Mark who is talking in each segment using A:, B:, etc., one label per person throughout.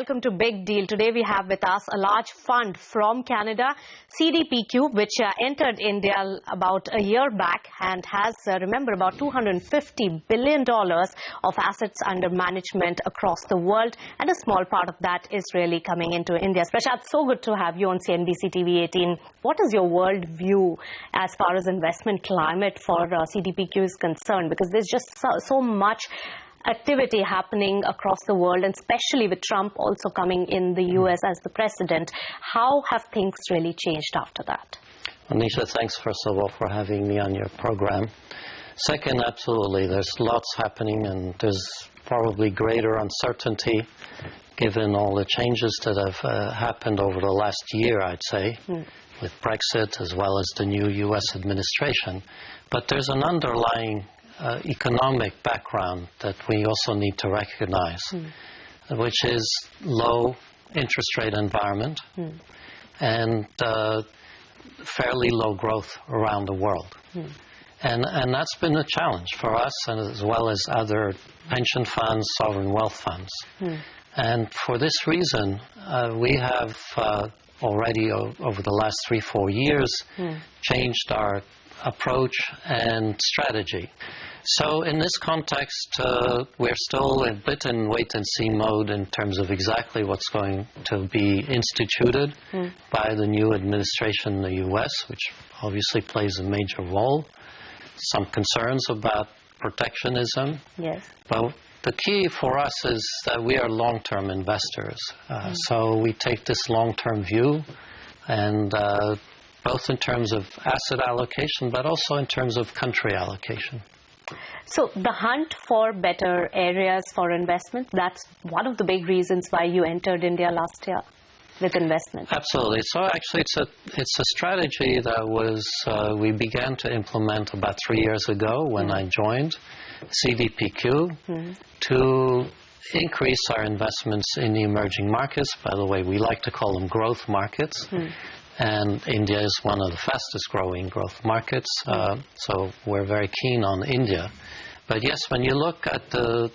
A: welcome to Big Deal. Today we have with us a large fund from Canada, CDPQ, which entered India about a year back and has, remember, about $250 billion of assets under management across the world, and a small part of that is really coming into India. Rashad, so good to have you on CNBC TV 18. What is your world view as far as investment climate for CDPQ is concerned? Because there's just so much activity happening across the world, and especially with Trump also coming in the US as the president. How have things really changed after that?
B: Well, Nisha, thanks first of all for having me on your program. Second, absolutely, there's lots happening, and there's probably greater uncertainty given all the changes that have happened over the last year, I'd say, with Brexit as well as the new US administration. But there's an underlying economic background that we also need to recognize, which is low interest rate environment and fairly low growth around the world. And that's been a challenge for us, and as well as other pension funds, sovereign wealth funds. And for this reason, we have already over the last 3-4 years changed our approach and strategy. So in this context, we're still a bit in wait-and-see mode in terms of exactly what's going to be instituted by the new administration in the U.S., which obviously plays a major role. Some concerns about protectionism. Yes. But the key for us is that we are long-term investors. So we take this long-term view, and both in terms of asset allocation, but also in terms of country allocation. So the hunt for better areas for investment, that's one of the big reasons why you entered India last year with investment. Absolutely. So actually it's a strategy that was we began to implement about 3 years ago when I joined CDPQ to increase our investments in the emerging markets. By the way, we like to call them growth markets. And India is one of the fastest growing growth markets, so we're very keen on India. But yes, when you look at the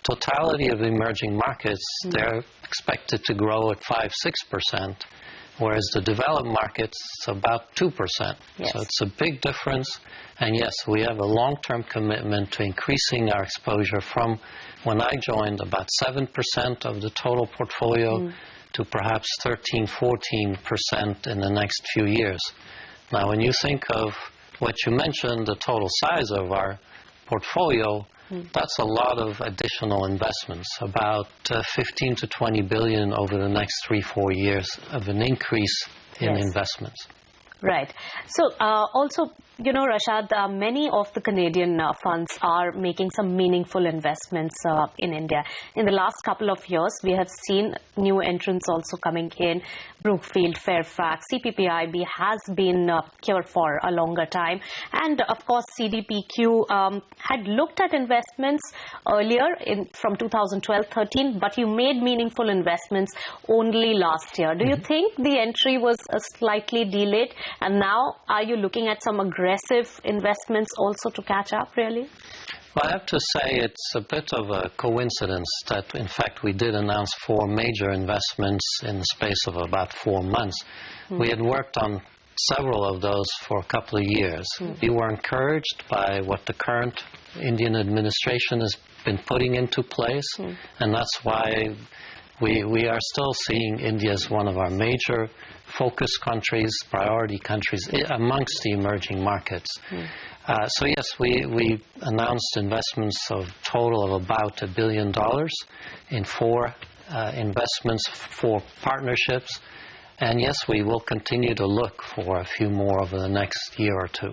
B: totality of emerging markets, they're expected to grow at 5-6%, whereas the developed markets, it's about 2%. Yes. So it's a big difference. And yes, we have a long-term commitment to increasing our exposure from, when I joined, about 7% of the total portfolio to perhaps 13-14% in the next few years. Now, when you think of what you mentioned, the total size of our portfolio, that's a lot of additional investments, about 15 to 20 billion over the next 3-4 years of an increase in investments. Right. So also, you know, Rashad, many of the Canadian funds are making some meaningful investments in India. In the last couple of years, we have seen new entrants also coming in. Brookfield, Fairfax, CPPIB has been here for a longer time. And of course, CDPQ had looked at investments earlier from 2012-13, but you made meaningful investments only last year. Do you think the entry was slightly delayed? And now, are you looking at some aggressive investments also to catch up, really? Well, I have to say it's a bit of a coincidence that, in fact, we did announce 4 major investments in the space of about 4 months. We had worked on several of those for a couple of years. We were encouraged by what the current Indian administration has been putting into place, and that's why we are still seeing India as one of our major focus countries, priority countries amongst the emerging markets. So yes, we announced investments of total of about $1 billion in 4 investments, 4 partnerships. And yes, we will continue to look for a few more over the next year or 2.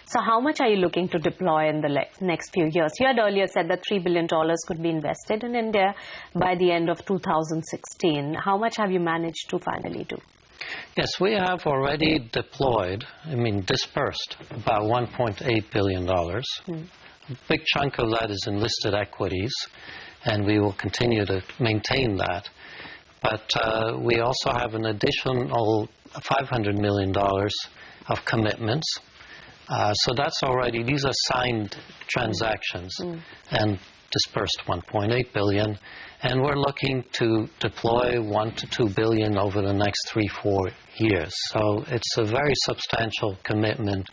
B: So how much are you looking to deploy in the next few years? You had earlier said that $3 billion could be invested in India by the end of 2016. How much have you managed to finally do? Yes, we have already deployed, dispersed about $1.8 billion. A big chunk of that is in listed equities, and we will continue to maintain that. But we also have an additional $500 million of commitments. So that's already, these are signed transactions. And dispersed 1.8 billion, and we're looking to deploy 1 to 2 billion over the next 3-4 years. So it's a very substantial commitment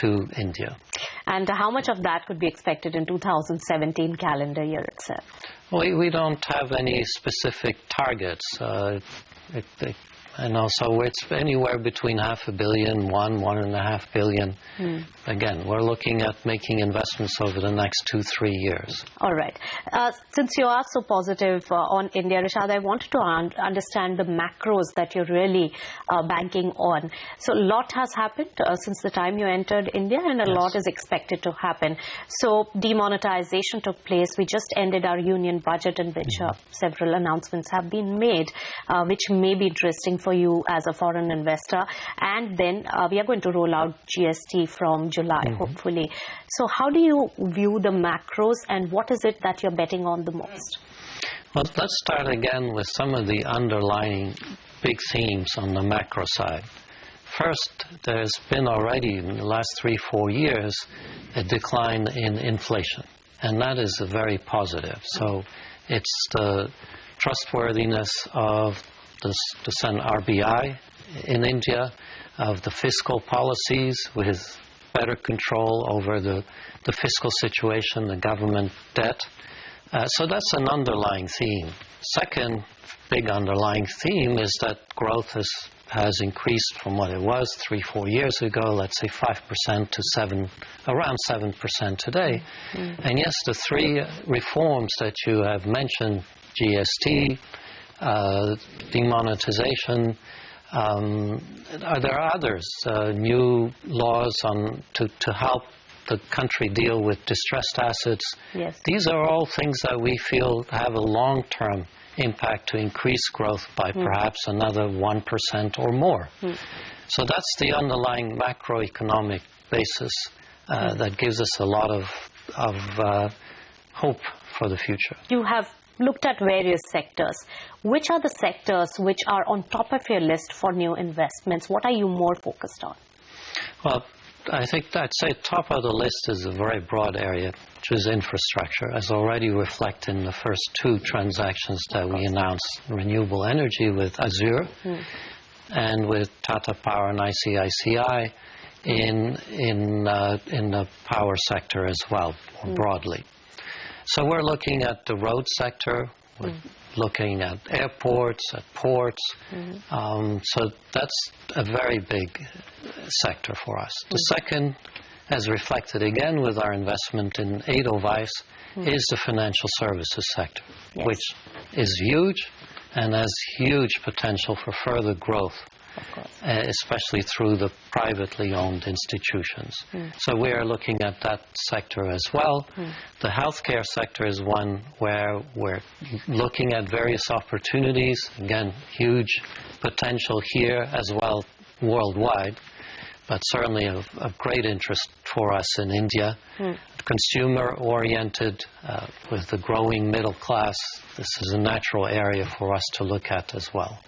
B: to India.
A: And how much of that could be expected in 2017 calendar year itself?
B: We don't have any specific targets. And also it's anywhere between $500 million, $1.5 billion. Again, we're looking at making investments over the next 2-3 years.
A: All right. Since you are so positive on India, Rashad, I wanted to understand the macros that you're really banking on. So a lot has happened since the time you entered India, and a lot is expected to happen. So demonetization took place. We just ended our union budget, in which several announcements have been made, which may be interesting for you as a foreign investor. And then we are going to roll out GST from July, hopefully. So how do you view the macros, and what is it that you're betting on the most?
B: Well, let's start again with some of the underlying big themes on the macro side. First, there's been already in the last 3-4 years a decline in inflation, and that is very positive. So it's the trustworthiness of the RBI in India, of the fiscal policies with better control over the fiscal situation, the government debt. So that's an underlying theme. Second big underlying theme is that growth has increased from what it was 3-4 years ago, let's say 5% to around 7% today. And yes, the three reforms that you have mentioned, GST, demonetization, there are others, new laws to help the country deal with distressed assets.
A: Yes.
B: These are all things that we feel have a long-term impact to increase growth by perhaps another 1% or more. So that's the underlying macroeconomic basis that gives us a lot of hope for the future.
A: You have looked at various sectors. Which are the sectors which are on top of your list for new investments? What are you more focused on?
B: Well, I think I'd say top of the list is a very broad area, which is infrastructure, as already reflected in the first 2 transactions that we announced, renewable energy with Azure and with Tata Power and ICICI in the power sector as well, more broadly. So we're looking at the road sector, we're looking at airports, at ports. So that's a very big sector for us. The second, as reflected again with our investment in Edelweiss, is the financial services sector, which is huge and has huge potential for further growth, especially through the privately owned institutions. So we are looking at that sector as well. The healthcare sector is one where we're looking at various opportunities. Again, huge potential here as well worldwide, but certainly of great interest for us in India. Consumer-oriented, with the growing middle class, this is a natural area for us to look at as well.